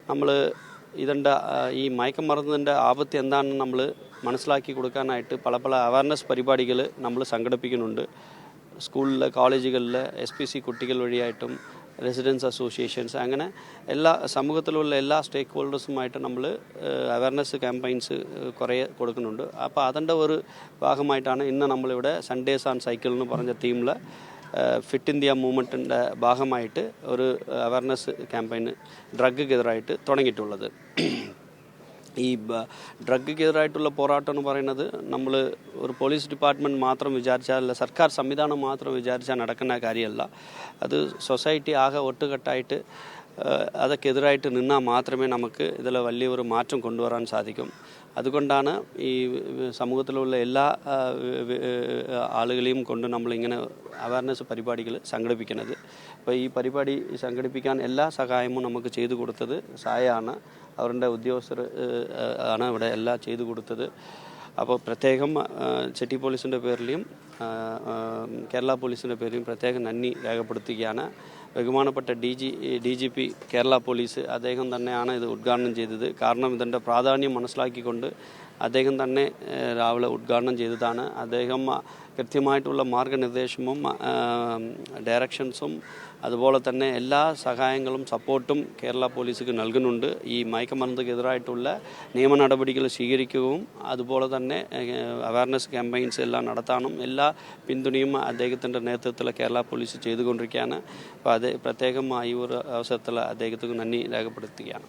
നമ്മൾ ഇതിൻ്റെ ഈ മയക്കുമരുന്നിൻ്റെ ആപത്ത് എന്താണെന്ന് നമ്മൾ മനസ്സിലാക്കി കൊടുക്കാനായിട്ട് പല അവയർനെസ് പരിപാടികൾ നമ്മൾ സംഘടിപ്പിക്കുന്നുണ്ട്. സ്കൂളിൽ, കോളേജുകളിൽ, SPC കുട്ടികൾ വഴിയായിട്ടും റെസിഡൻസ് അസോസിയേഷൻസ്, അങ്ങനെ എല്ലാ സമൂഹത്തിലുള്ള എല്ലാ സ്റ്റേക്ക് ഹോൾഡേഴ്സുമായിട്ട് നമ്മൾ അവയർനെസ് ക്യാമ്പയിൻസ് കുറേ കൊടുക്കുന്നുണ്ട്. അപ്പോൾ അതിൻ്റെ ഒരു ഭാഗമായിട്ടാണ് ഇന്ന് നമ്മളിവിടെ സൺഡേസ് ആൻ സൈക്കിൾ എന്ന് പറഞ്ഞ തീമിൽ ഫിറ്റ് ഇന്ത്യ മൂവ്മെൻറ്റിൻ്റെ ഭാഗമായിട്ട് ഒരു അവയർനെസ് ക്യാമ്പയിൻ ഡ്രഗ്ഗിനെതിരായിട്ട് തുടങ്ങിയിട്ടുള്ളത്. ഈ ഡ്രഗ്ഗിനെതിരായിട്ടുള്ള പോരാട്ടം എന്ന് പറയുന്നത് നമ്മൾ ഒരു പോലീസ് ഡിപ്പാർട്ട്മെൻറ്റ് മാത്രം വിചാരിച്ചാൽ, സർക്കാർ സംവിധാനം മാത്രം വിചാരിച്ചാൽ നടക്കുന്ന കാര്യമല്ല. അത് സൊസൈറ്റി ആകെ ഒട്ടുകെട്ടായിട്ട് അതൊക്കെതിരായിട്ട് നിന്നാൽ മാത്രമേ നമുക്ക് ഇതിൽ വലിയൊരു മാറ്റം കൊണ്ടുവരാൻ സാധിക്കും. അതുകൊണ്ടാണ് ഈ സമൂഹത്തിലുള്ള എല്ലാ ആളുകളെയും കൊണ്ട് നമ്മളിങ്ങനെ അവയർനെസ് പരിപാടികൾ സംഘടിപ്പിക്കുന്നത്. അപ്പോൾ ഈ പരിപാടി സംഘടിപ്പിക്കാൻ എല്ലാ സഹായവും നമുക്ക് ചെയ്തു കൊടുത്തത് സായാണ്, അവരുടെ ഉദ്യോഗസ്ഥർ ആണ് ഇവിടെ എല്ലാം ചെയ്തു കൊടുത്തത്. അപ്പോൾ പ്രത്യേകം സിറ്റി പോലീസിൻ്റെ പേരിലും കേരള പോലീസിൻ്റെ പേരിലും പ്രത്യേകം നന്ദി രേഖപ്പെടുത്തുകയാണ്. ബഹുമാനപ്പെട്ട DGP കേരള പോലീസ് അദ്ദേഹം തന്നെയാണ് ഇത് ഉദ്ഘാടനം ചെയ്തത്. കാരണം ഇതിൻ്റെ പ്രാധാന്യം മനസ്സിലാക്കിക്കൊണ്ട് അദ്ദേഹം തന്നെ രാവിലെ ഉദ്ഘാടനം ചെയ്തതാണ്. അദ്ദേഹം കൃത്യമായിട്ടുള്ള മാർഗനിർദ്ദേശവും ഡയറക്ഷൻസും അതുപോലെ തന്നെ എല്ലാ സഹായങ്ങളും സപ്പോർട്ടും കേരള പോലീസിന് നൽകുന്നുണ്ട്. ഈ മയക്കുമരുന്നിനെതിരായിട്ടുള്ള നിയമ നടപടികൾ സ്വീകരിക്കുകയും അതുപോലെ തന്നെ അവയർനെസ് ക്യാമ്പയിൻസ് എല്ലാം നടത്താനും എല്ലാ പിന്തുണയും അദ്ദേഹത്തിൻ്റെ നേതൃത്വത്തിൽ കേരള പോലീസ് ചെയ്തുകൊണ്ടിരിക്കുകയാണ്. അപ്പോൾ അത് പ്രത്യേകം ഈ ഒരു അവസരത്തിൽ അദ്ദേഹത്തിന് നന്ദി രേഖപ്പെടുത്തുകയാണ്.